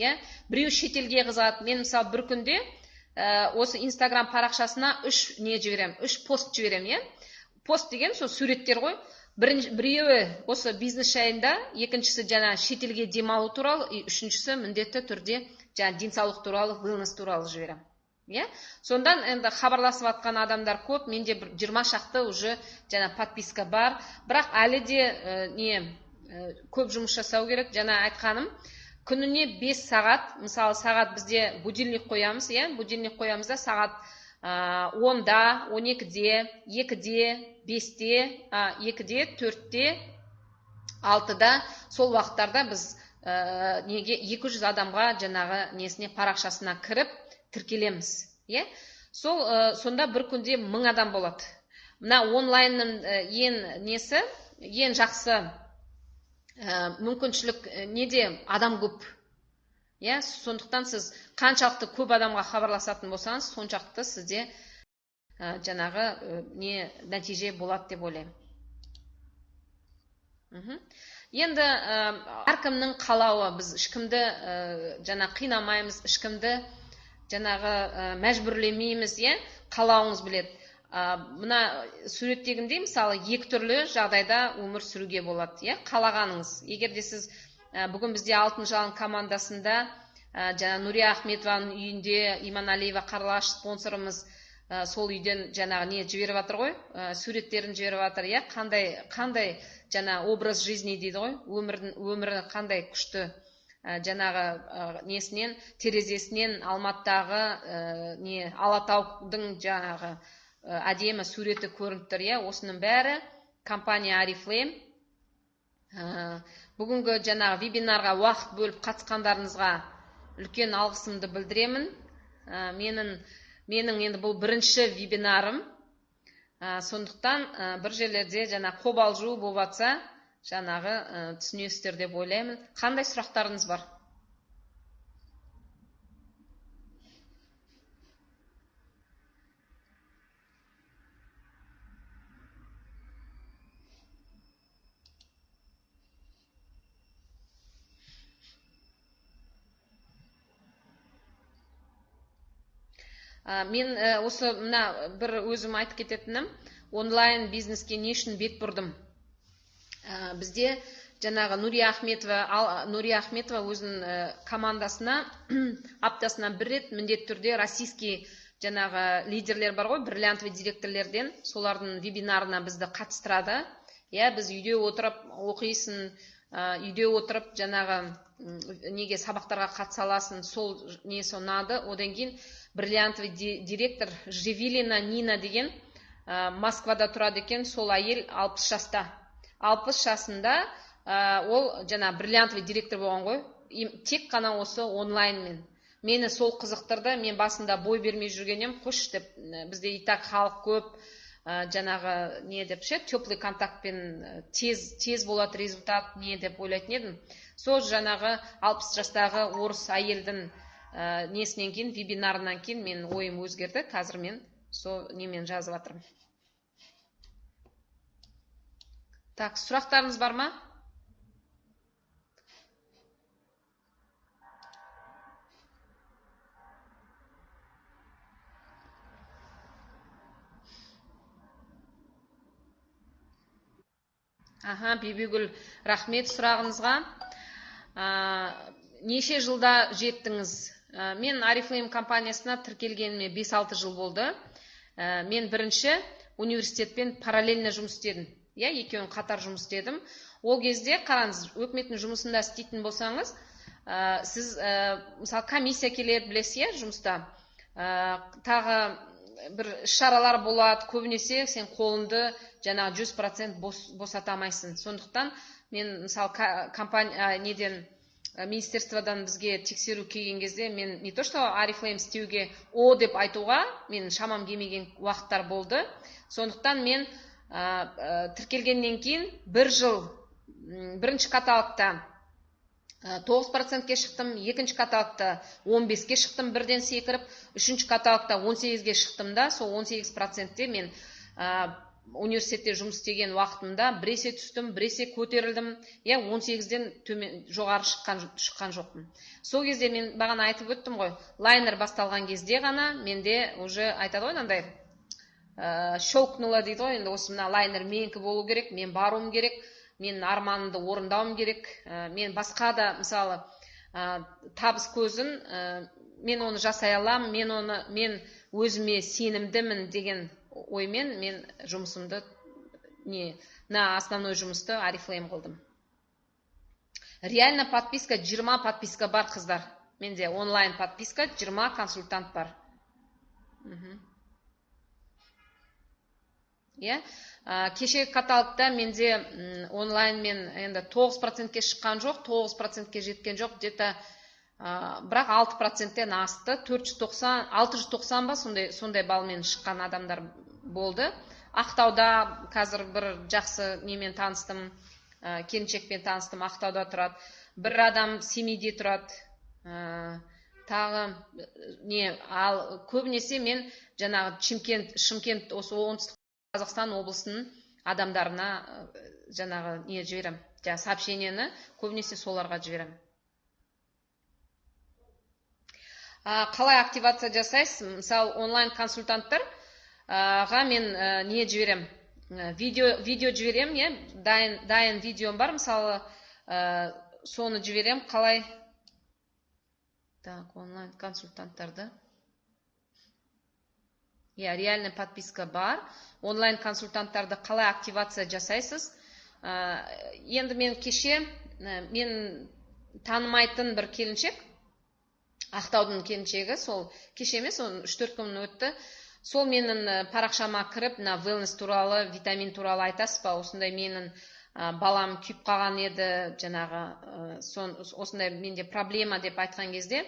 біреу шетелге қызығады. Мен мысалы бір күнде осы Instagram парақшасына 3 пост жіберем, Пост деген сол суреттер ғой. Біреуі осы бизнес жайында, екіншісі шетелге демалу туралы, үшіншісі міндетті түрде денсаулық туралы, wellness туралы жіберем. Сондан енді хабарласып атқан адамдар көп, менде 20 шақты уже подписка бар, бірақ әлі де көп жұмыс жасау керек. Айтқаным, күніне 5 сағат, мысалы сағат бізде будильник қоямыз, будильник қоямыз да сағат 10-да, 12-де, 2-де, 5-де, 2-де, 4-де, 6-да, сол уақыттарда біз 200 адамға парақшасына кіріп тіркелеміз. Сонда бір күнде 1000 адам болады. Мына онлайнның ең жақсы мүмкіншілік неде? Адам көп. Сондықтан сіз қаншалықты көп адамға хабарласатын болсаңыз, соншалықты сізде нәтиже болады деп ойлаймын. Енді әркімнің қалауы, біз ешкімді қинамаймыз, ешкімді мәжбүрлемейміз, қалауыңыз біледі. Мына суреттегіндей, мысалы, екі түрлі жағдайда өмір сүруге болады, қалағаныңыз. Егер де сіз бүгін бізде Алтын жалын командасында Нұрия Ахметованың үйінде Иманалиева Қарлаш спонсорымыз сол үйден жіберіп жатыр ғой, суреттерін жіберіп жатыр, қандай образ жизни дейді ғой, өмірі қандай күшті, несінен, терезесінен Алматыдағы Алатаудың әдемі суреті көрініп тұр, осының бәрі компания Арифлейм. Бүгінгі вебинарға уақыт бөліп қатысқандарыңызға үлкен алғысымды білдіремін. Менің енді бұл бірінші вебинарым. Сондықтан бір жерлерде қобалжу болып жатса, түсінесіздер деп ойлаймын. Қандай сұрақтарыңыз бар? Мен осы бір өзім айтып кететінім, онлайн бизнеске не үшін бет бұрдым? Бізде Нұрия Ахметова өзінің командасына аптасына бір рет міндетті түрде российский лидерлер бар ғой, бриллиантовый директорлерден, солардың вебинарына бізді қатыстырады. Біз үйде отырып оқисың, үйде отырып неге сабақтарға қатыса аласың, сол несі ұнады. Одан кейін бриллиантовый директор Живилина Нина деген Москвада тұрады екен, сол әйел 60 жаста. 60 жасында ол бриллиантовый директор болған ғой, тек қана осы онлайнмен. Мені сол қызықтырды, мен басында бой бермей жүргенем, қош деп, бізде и так халық көп, теплый контактпен тез болады результат, не деп ойлайтын едім. Сол 60 жастағы орыс әйелдің несінен кейін, вебинарынан кейін мен ойым өзгерді. Қазір мен сол немен жазып жатырмын. Так, сұрақтарыңыз бар ма? Бибігүл, рахмет сұрағыңызға. Неше жылда жеттіңіз? Мен Oriflame компаниясына тіркелгеніме 5-6 жыл болды. Мен бірінші университетпен параллельно жұмыс істедім. Екеуін қатар жұмыс істедім. Ол кезде қараңыз, өкіметтің жұмысында істейтін болсаңыз, сіз мысалы комиссия келеді, білесіз, жұмыста. Тағы бір шаралар болады, көбінесе сен қолыңды жаңағы 100% босатамайсың. Сондықтан мен мысалы министерстводан бізге тексеру келген кезде мен не то что Oriflame істеуге деп айтуға мен шамам келмеген уақыттар болды. Сондықтан мен тіркелгеннен кейін бір жыл бірінші каталогта 9%-ке шықтым, екінші каталогта 15-ке шықтым, бірден секіріп, үшінші каталогта 18-ге шықтым да, сол 18%-те мен университетте жұмыс істеген уақытымда біресе түстім, біресе көтерілдім, 18-ден жоғары шыққан жоқпын. Сол кезде мен бағана айтып өттім ғой, лайнер басталған кезде ғана менде уже айтады ғой, андай щелкнуло дейді ғой, енді осы мына лайнер менікі болу керек, мен баруым керек, мен арманымды орындауым керек, мен басқа да мысалы табыс көзін, мен оны жасай алам, мен өзіме сенімдімін деген оймен мен жұмысымды основной жұмысты Oriflame қылдым. Реально подписка 20 подписка бар, қыздар. Менде онлайн подписка 20 консультант бар. Кеше каталогта менде онлайн мен енді 9%-ке шыққан жоқ, 9%-ке жеткен жоқ, где-то бірақ 6%-тен асты, 690 ба сондай балмен шыққан адамдар болды. Ақтауда қазір бір жақсы немен таныстым, келіншекпен таныстым, Ақтауда тұрады. Бір адам Семейде тұрады. Тағы көбінесе мен жаңағы Шымкент, осы оңтүстік Қазақстан облысының адамдарына жаңағы жіберем, сообщениені көбінесе соларға жіберем. Қалай активация жасайсыз? Мысалы, онлайн консультанттарға мен жіберем? Видео жіберем, дайын видеом бар, мысалы, соны жіберем. Қалай? Так, онлайн консультанттарды. Реальный подписка бар. Онлайн консультанттарды қалай активация жасайсыз? Енді мен кеше, мен танымайтын бір келіншек, Ақтаудың келіншегі, сол кеше емес, 3-4 күн өтті. Сол менің парақшама кіріп, wellness туралы, витамин туралы айтасыз ба? Осындай менің балам күйіп қалған еді, жаңағы осындай менде проблема деп айтқан кезде,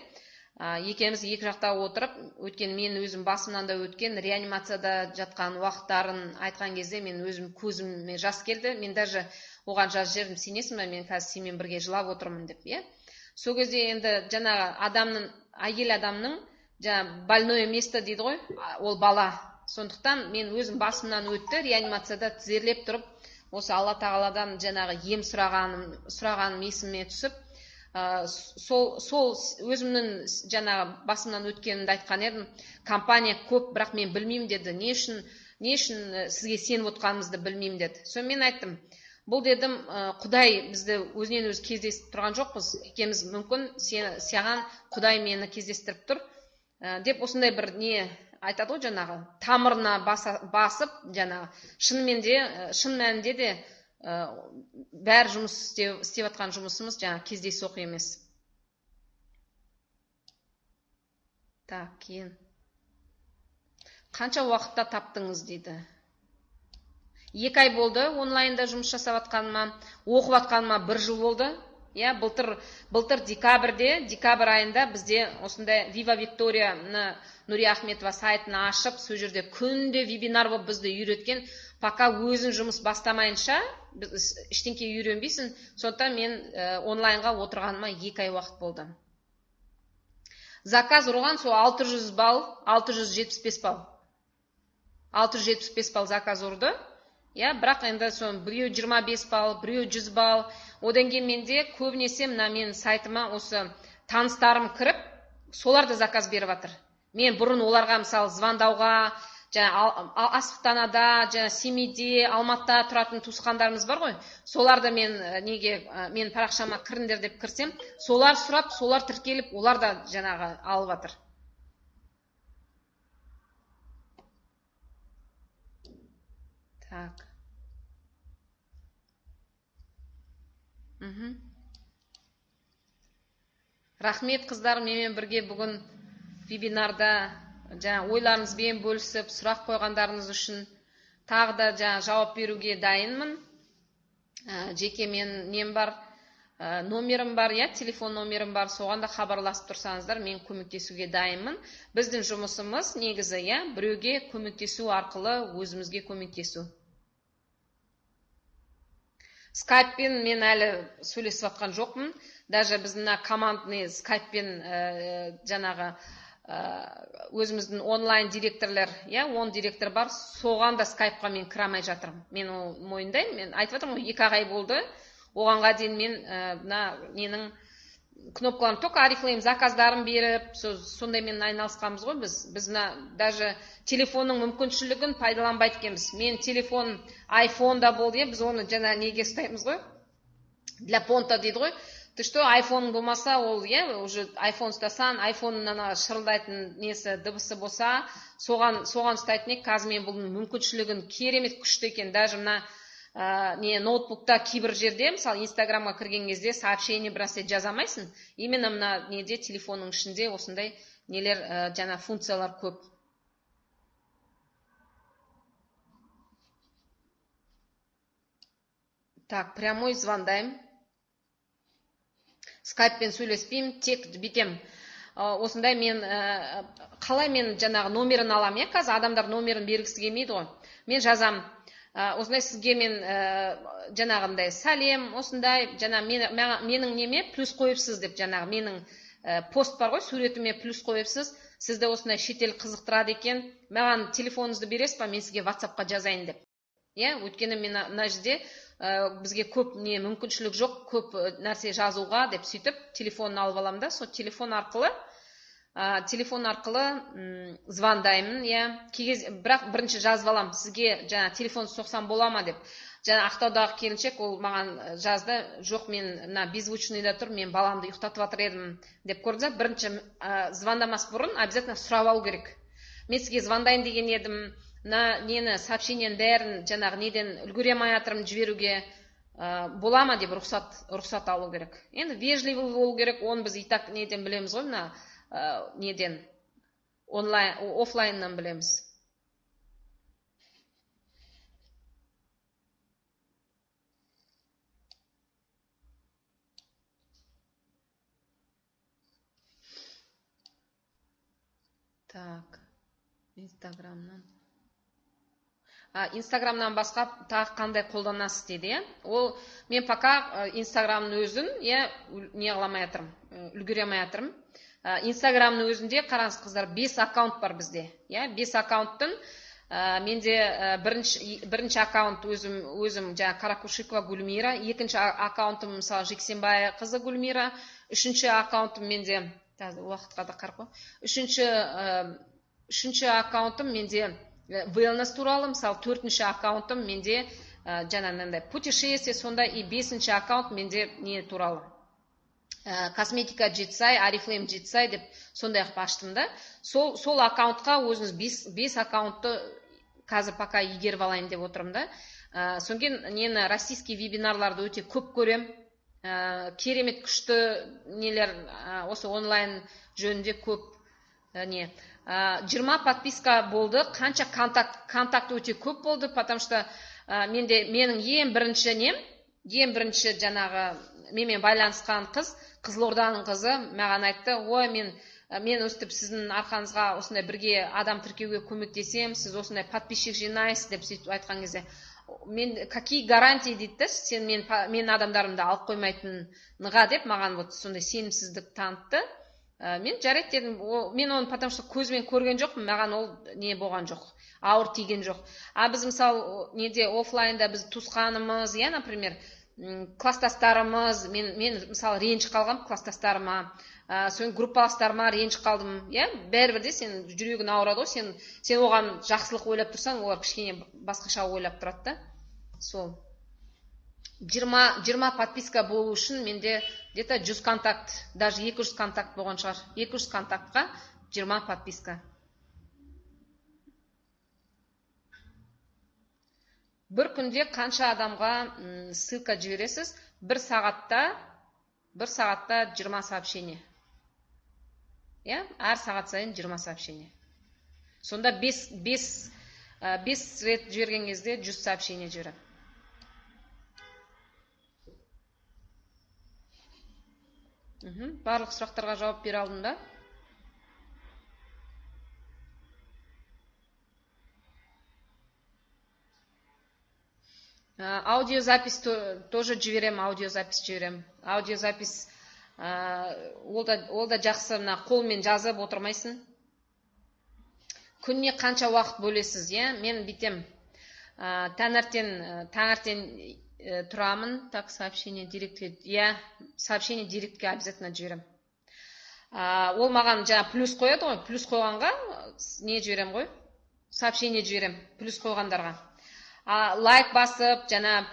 екеуміз екі жақта отырып, өткен мен өзім басымнан да өткен реанимацияда жатқан уақыттарын айтқан кезде мен өзім көзіме жас келді. Мен даже оған жаз жердім, сенесің бе, мен қазір сенімен бірге жылап отырмын деп, Сол кезде енді жаңағы әйел адамның больное место дейді ғой, ол бала. Сондықтан мен өзім басымнан өтті, реанимацияда тізерлеп тұрып, осы Алла тағаладан жаңағы ем сұрағаным есіме түсіп, сол өзімнің жаңағы басымнан өткенімді айтқан едім. Компания көп, бірақ мен білмеймін деді. Не үшін сізге сеніп отқанымызды білмеймін деді. Соны мен айттым. Бұл дедім, Құдай бізді өзінен өзі кездестіріп тұрған жоқпыз. Екеміз мүмкін саған Құдай мені кездестіріп тұр. Деп осындай бір айтады ғой жаңағы, тамырына басып, жаңағы, шын мәнінде де бәр жұмыс істеп атқан жұмысымыз жаңағы кездейсоқ емес. Так, кейін. Қанша уақытта таптыңыз дейді. 2 ай болды онлайнда жұмыс жасап атқаныма, оқып атқаныма 1 жыл болды. Былтыр декабрь айында бізде осындай Viva Victoria'ны Нұрия Ахметова сайтын ашып, сол жерде күнде вебинар болып бізді үйреткен, пока өзің жұмыс бастамайынша, ештеңке үйренбейсің. Сондықтан мен онлайнға отырғаныма 2 ай уақыт болды. Заказ ұрған сол 600 балл, 675 балл. 675 балл заказ ұрды. Бірақ енді біреу 25 балл, біреу 100 балл. Одан кейін менде көбінесе мен сайтыма осы таныстарым кіріп, солар да заказ беріп жатыр. Мен бұрын оларға мысалы звондауға, жаңа Астанада, жаңа Семейде, Алматыда тұратын туысқандарымыз бар ғой. Соларды мен мен парақшама кіріңдер деп кірсем, солар сұрап, солар тіркеліп, олар да жаңағы алып жатыр. Так. Рахмет қыздар, менімен бірге бүгін вебинарда жаңа ойларыңызбен бөлісіп, сұрақ қойғандарыңыз үшін тағы да жаңа жауап беруге дайынмын. Жеке мен нем бар, номерім бар, телефон номерім бар, соған да хабарласып тұрсаңыздар, мен көмектесуге дайынмын. Біздің жұмысымыз негізі біреуге көмектесу арқылы өзімізге көмектесу. Скайппен мен әлі сөйлесіп жатқан жоқпын. Даже біздің командный скайппен жаңағы өзіміздің онлайн директорлар, 10 директор бар, соған да скайпқа мен кірамай жатырмын. Мен мойындаймын, мен айтып жатырмын, 2 ай болды. Оғанға дейін мен ненің кнопкаларын только Oriflame заказдарын беріп, сондай мен айналысқанбыз ғой біз. Біз даже телефонның мүмкіншілігін пайдаланбайды екенбіз. Мен телефон iPhone-да болды, біз оны жаңа неге ұстаймыз ғой? Для понта дейді ғой. Ты что, iPhone болмаса, ол уже iPhone ұстасан, iPhone-нан шырылдайтын несі дыбысы болса, соған ұстайтын ек. Қазір мен бұл мүмкіншілігін керемет күшті екен. Даже ноутбукта кейбір жерде, мысалы Инстаграмға кірген кезде сообщение бір нәрсе жазамайсың. Именно неде телефонның ішінде осындай нелер жаңа функциялар көп. Так, прямой звондайым. Скайппен сөйлеспеймін, тек бітем. Осындай мен қалай мен жаңағы номерін алам, қазір адамдар номерін бергісі келмейді ғой. Мен жазам. Осындай сізге мен жаңағындай сәлем, осындай менің неме плюс қойыпсыз деп, жаңағы менің пост бар ғой, суретіме плюс қойыпсыз, сізді осындай шетел қызықтырады екен, маған телефоныңызды бересіз ба, мен сізге WhatsApp-қа жазайын деп. Өйткені мен мына жерде бізге көп мүмкіншілік жоқ, көп нәрсе жазуға деп сөйтіп телефонын алып алам да, сол телефон арқылы звондаймын, бірақ бірінші жазып алам, сізге жаңа телефон соқсам бола ма деп. Жаңа Ақтаудағы келіншек ол маған жазды, жоқ, мен беззвучныйда тұр, мен баламды ұйықтатып жатыр едім деп көрді. Бірінші звондамас бұрын обязательно сұрап алу керек. Мен сізге звондайын деген едім, нені сообщениен бәрін жаңағы неден үлгеремай жатырмын жіберуге бола ма деп рұқсат алу керек. Енді вежливый болу керек, оны біз и так неден білеміз ғой, неден офлайннан білеміз. Так, Инстаграмнан басқа тағы қандай қолданасыз дейді, ол мен пока Инстаграмның өзін не қыламай жатырмын, үлгеремай жатырмын. Инстаграмның өзінде қараңыз қыздар, 5 аккаунт бар бізде. 5 аккаунттың менде бірінші аккаунт өзім жаңа Каракушикова Гүлмира, екінші аккаунтым мысалы Жексенбай қызы Гүлмира, үшінші аккаунтым менде уақытқа да қарап қой. Үшінші аккаунтым менде wellness туралы, мысалы 4-ші аккаунтым менде жаңағындай путешествие, сонда и 5-ші аккаунт менде не туралы. Косметика жетсай, Oriflame жетсай деп сондай қып аштым да. Сол аккаунтқа өзіңіз 5 аккаунтты қазір пока егеріп алайын деп отырмын да. Сонген нені российский вебинарларды өте көп көрем. Керемет күшті нелер осы онлайн жөнінде көп 20 подписка болды, қанша контакт өте көп болды, потому что менің ең бірінші жаңағы менімен байланысқан қыз, Қызылорданың қызы маған айтты, ой, мен өстіп сіздің арқаңызға осындай бірге адам тіркеуге көмектесем, сіз осындай подписчик жинайсыз деп сөйтіп айтқан кезде, мен какие гарантии дейді, сен мен адамдарымды алып қоймайтынға деп маған вот сондай сенімсіздік танытты. Мен жарайды дедім, мен оны потому что көзбен көрген жоқпын, маған ол не болған жоқ, ауыр тиген жоқ. Біз мысалы неде офлайнда біз туысқанымыз, например, класстастарымыз, мен мысалы ренжіп қалғам класстастарыма, соң группаластарыма ренжіп қалдым, иә, бәрібір де сен жүрегің ауырады ғой, сен оған жақсылық ойлап тұрсаң, олар кішкене басқаша ойлап тұрады да. Сол 20 подписка болу үшін менде где-то 100 контакт, даже 200 контакт болған шығар. 200 контактқа 20 подписка. Бір күнде қанша адамға ссылка жібересіз? Бір сағатта 20 сообщение. Иә, әр сағат сайын 20 сообщение. Сонда 5 рет жіберген кезде 100 сообщение жіберем. Барлық сұрақтарға жауап бере алдым да? Аудиозапись тоже жіберем, аудиозапись жіберем. Аудиозапись ол да жақсы, қолмен жазып отырмайсың. Күніне қанша уақыт бөлесіз, иә? Мен бітем. Таңертең тұрамын, так, сообщение директке, иә, сообщение директке обязательно жіберем. Ол маған жаңа плюс қояды ғой, плюс қойғанға не жіберем ғой? Сообщение жіберем, плюс қойғандарға. Лайк басып, жаңа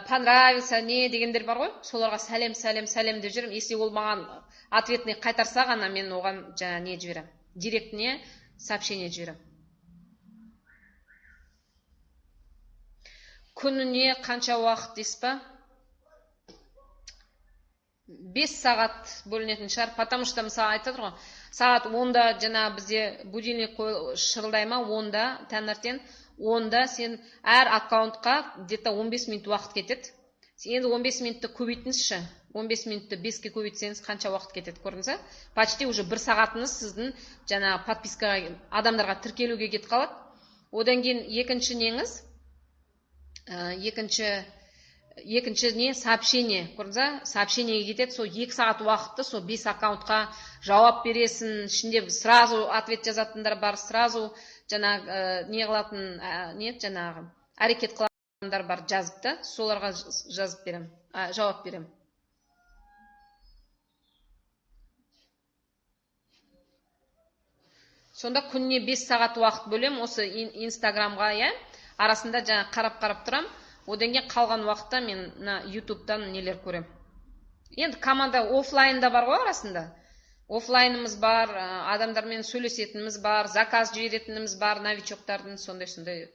понравился не дегендер бар ғой, соларға сәлем деп жіберем. Если ол маған ответный қайтарса ғана мен оған жаңа не жіберем, директіне сообщение жіберем. Күніне қанша уақыт дейсіз ба? 5 сағат бөлінетін шығар, потому что мысалы айтады ғой, сағат 10-да жаңа бізде будильник шырылдай ма, 10-да таңертең, 10-да сен әр аккаунтқа где-то 15 минут уақыт кетеді. Енді 15 минутты көбейтіңізші, 15 минутты 5-ке көбейтсеңіз қанша уақыт кетеді, көрдіңіз? Почти уже 1 сағатыңыз сіздің жаңа подпискаға адамдарға тіркелуге кетіп қалады. Одан кейін екінші неңіз, екінші не, сообщение, көрдіңіз? Сообщениеге кетеді, сол 2 сағат уақытты сол 5 аккаунтқа жауап бересің, ішінде сразу ответ жазатындар бар, сразу жаңа не қылатын, жаңағы әрекет қылатындар бар, жазып та, соларға жазып берем, жауап берем. Сонда күніне 5 сағат уақыт бөлем, осы инстаграмға, иә, арасында жаңа қарап тұрам. Одан кейін қалған уақытта мен ютубтан нелер көрем. Енді команда офлайнда бар ғой арасында. Офлайнымыз бар, адамдармен сөйлесетініміз бар, заказ жіберетініміз бар, новичоктардың сондай.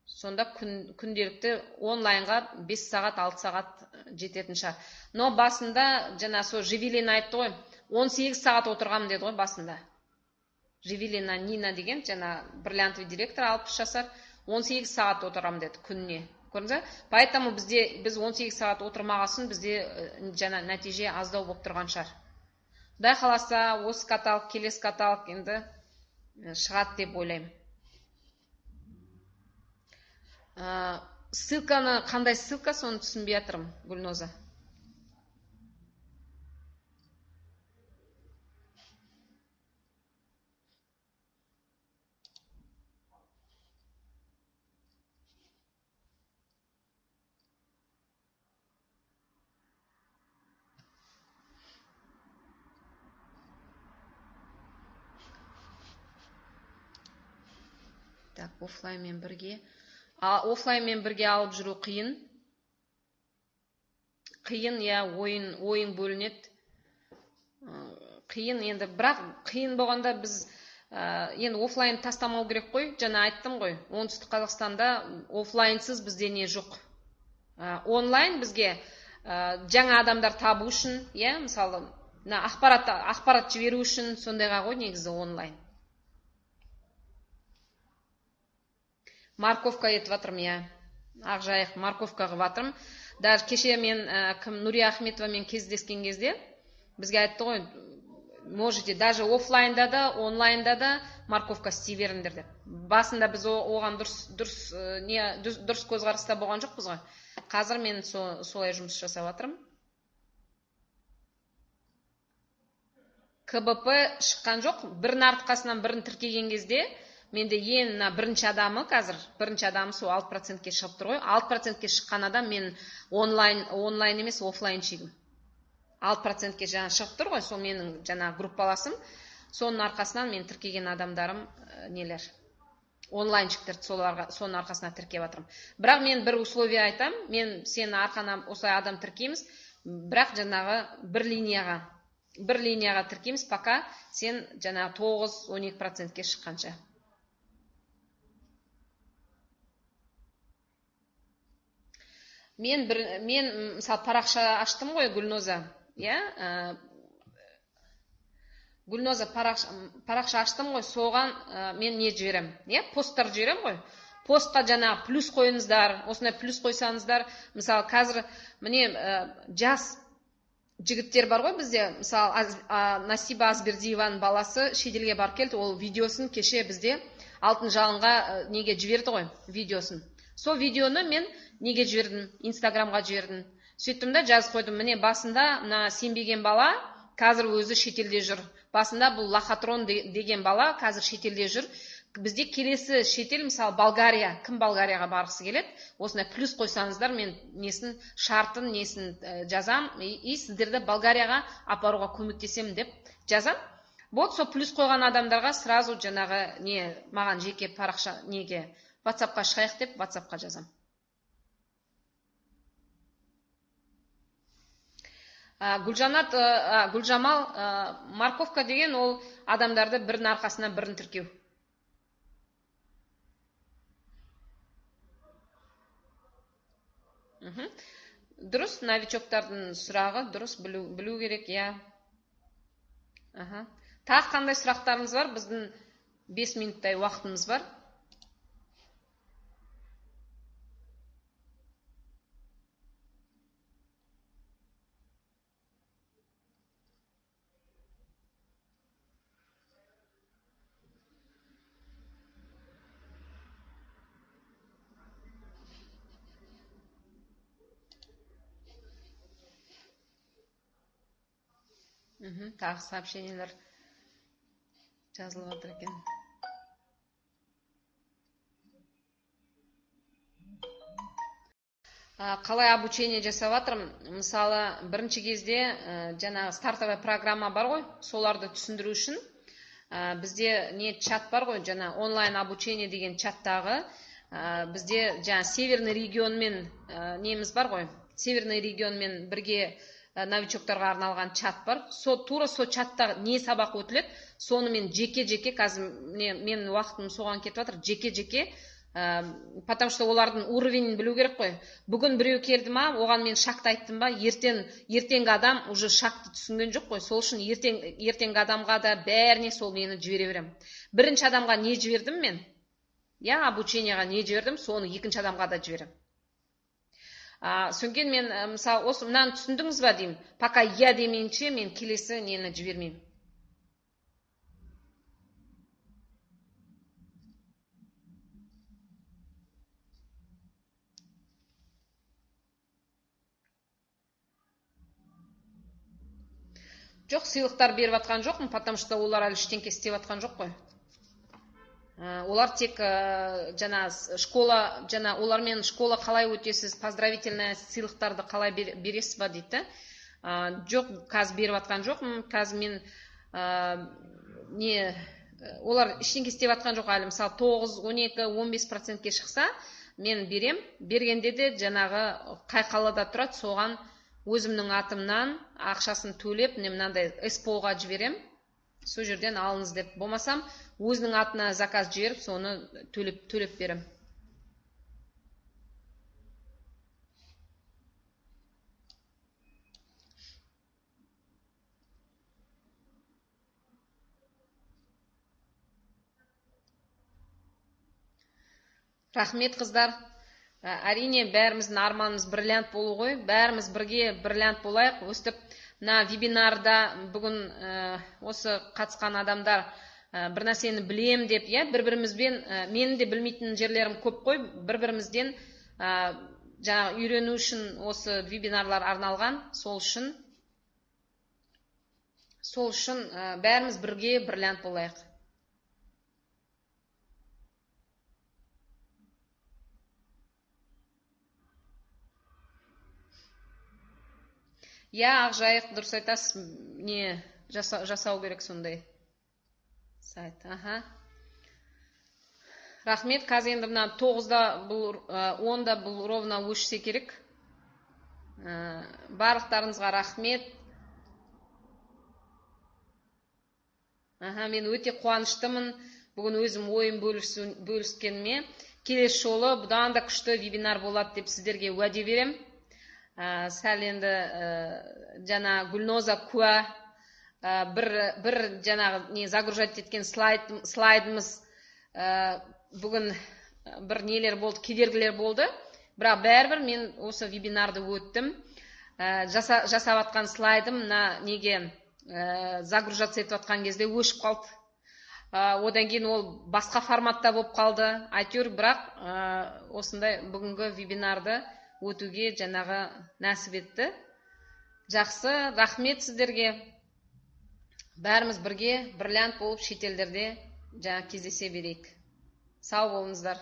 Сонда күнделікті онлайнға 5 сағат, 6 сағат жететін шығар. Но басында жаңа сол Живилина айтты ғой, 18 сағат отырғам деді ғой басында. Живилина Нина деген жаңа бриллиантовый директор, 60 жасар, 18 сағат отырам деді күніне. Көрдіңіз? Поэтому біз 18 сағат отырмағасын бізде жаңа нәтиже аздау болып тұрған шығар. Құдай қаласа, осы каталог, келесі каталог енді шығады деп ойлаймын. Ссылканы, қандай ссылка, соны түсінбей жатырмын, Гүлноза. Так, офлайнмен бірге алып жүру қиын. Қиын, я, ойын бөлінеді. Қиын, енді бірақ қиын болғанда біз енді офлайн тастамау керек қой. Жаңа айттым ғой, оңтүстік Қазақстанда офлайнсыз бізде не жоқ. Онлайн бізге жаңа адамдар табу үшін, иә, мысалы, ақпарат жіберу үшін сондайға ғой негізі онлайн. Марковка етіп жатырмын, иә. Ақжайық марковка қылып жатырмын. Даже кеше мен Нұрия Ахметовамен кездескен кезде бізге айтты ғой, можете даже офлайнда да, онлайнда да марковка істей беріңдер деп. Басында біз оған дұрыс көзқараста болған жоқпыз ғой. Қазір мен солай жұмыс жасап жатырмын. КБП шыққан жоқ, бірін артқасынан бірін тіркеген кезде менде ең бірінші адамы қазір, бірінші адамы сол 6%-ке шығып тұр ғой. 6%-ке шыққан адам мен онлайн емес, офлайн шегім. 6%-ке жаңа шығып тұр ғой, сол менің жаңа группаласым. Соның арқасынан мен тіркеген адамдарым нелер. Онлайншіктер соның арқасына тіркеп жатырмын. Бірақ мен бір условие айтам, мен сені арқана осылай адам тіркейміз, бірақ жаңағы бір линияға тіркейміз, пока сен жаңағы 9-12%-ке шыққанша. Мен мысалы парақша аштым ғой, Гүлноза, Гүлноза парақша аштым ғой, соған мен не жіберем, посттар жіберем ғой. Постқа жаңа плюс қойыңыздар, осындай плюс қойсаңыздар, мысалы қазір міне жас жігіттер бар ғой бізде, мысалы Насиба Азбердиеваның баласы шетелге барып келді, ол видеосын кеше бізде алтын жалынға неге жіберді ғой, видеосын. Сол видеоны мен неге жібердім, Инстаграмға жібердім. Сөйттім да жазып қойдым, міне басында сенбеген бала қазір өзі шетелде жүр. Басында бұл Лохотрон деген бала қазір шетелде жүр. Бізде келесі шетел, мысалы Болгария, кім Болгарияға барғысы келеді, осындай плюс қойсаңыздар, мен несін шартын несін жазам, и сіздерді Болгарияға апаруға көмектесемін деп жазам. Вот сол плюс қойған адамдарға сразу жаңағы маған жеке парақша неге WhatsApp-қа шығайық деп WhatsApp-қа жазам. Гүлжамал, морковка деген ол адамдарды бірінің арқасына бірін тіркеу. Дұрыс, новичоктардың сұрағы дұрыс, білу керек, Тағы қандай сұрақтарыңыз бар? Біздің 5 минуттай уақытымыз бар. Тағы сообщениелер жазылып жатыр екен. Қалай обучение жасап жатырмын? Мысалы, бірінші кезде жаңағы стартовая программа бар ғой, соларды түсіндіру үшін бізде чат бар ғой, жаңа онлайн обучение деген чаттағы бізде жаңа северный регионмен неміз бар ғой, северный регионмен бірге новичоктарға арналған чат бар. Тура сол чатта не сабақ өтіледі, соны мен жеке-жеке, қазір мен уақытым соған кетіп жатыр, жеке-жеке, потому что олардың уровенін білу керек қой. Бүгін біреу келді ма, оған мен шақты айттым ба, ертеңгі адам уже шақты түсінген жоқ қой. Сол үшін ертеңгі адамға да бәріне сол мені жібере берем. Бірінші адамға не жібердім мен? Обучениеға не жібердім, соны екінші адамға да жіберем. Сонген мен, мысалы, осы мынаны түсіндіңіз ба деймін, пока демейінше мен келесі нені жібермеймін. Жоқ, сыйлықтар беріп атқан жоқпын, потому что олар әлі ештеңке істеп атқан жоқ қой. Олар тек олармен школа қалай өтесіз, поздравительная сыйлықтарды қалай бересіз ба дейді. Жоқ, қазір беріп атқан жоқпын, қазір мен олар ештеңке істеп атқан жоқ әлі. Мысалы 9-12-15%-ке шықса, мен берем. Бергенде де жаңағы қай қалада тұрады, соған өзімнің атымнан ақшасын төлеп, мынандай СПО-ға жіберем. Сол жерден алыңыз деп. Болмасам, өзінің атына заказ жіберіп, соны төлеп берем. Рахмет, қыздар. Әрине, бәріміздің арманымыз бриллиант болу ғой. Бәріміз бірге бриллиант болайық. Өстіп, вебинарда бүгін осы қатысқан адамдар бір нәрсені білем деп, бір-бірімізбен, менің де білмейтін жерлерім көп қой, бір-бірімізден жаңа үйрену үшін осы вебинарлар арналған. Сол үшін бәріміз бірге бриллиант болайық. Ақжайық, дұрыс айтасыз, не жасау керек сондай сайт. Рахмет. Қазір енді мына 9-да бұл 10-да бұл ровно өшсе керек. Барлықтарыңызға рахмет. Мен өте қуаныштымын бүгін өзім ойым бөліскеніме. Келесі жолы бұдан да күшті вебинар болады деп сіздерге уәде берем. Сәл енді жаңа Гүлноза куә, бір жаңағы загружать еткен слайдымыз бүгін бір нелер болды, кедергілер болды. Бірақ бәрібір мен осы вебинарды өттім. Жасап атқан слайдым неге загружаться етіп атқан кезде өшіп қалды. Одан кейін ол басқа форматта болып қалды. Әйтеуір бірақ осындай бүгінгі вебинарды өтуге жаңағы нәсіп етті. Жақсы, рахмет сіздерге. Бәріміз бірге, бірләнт болып шетелдерде жаңа кездесе берейік. Сау болыңыздар.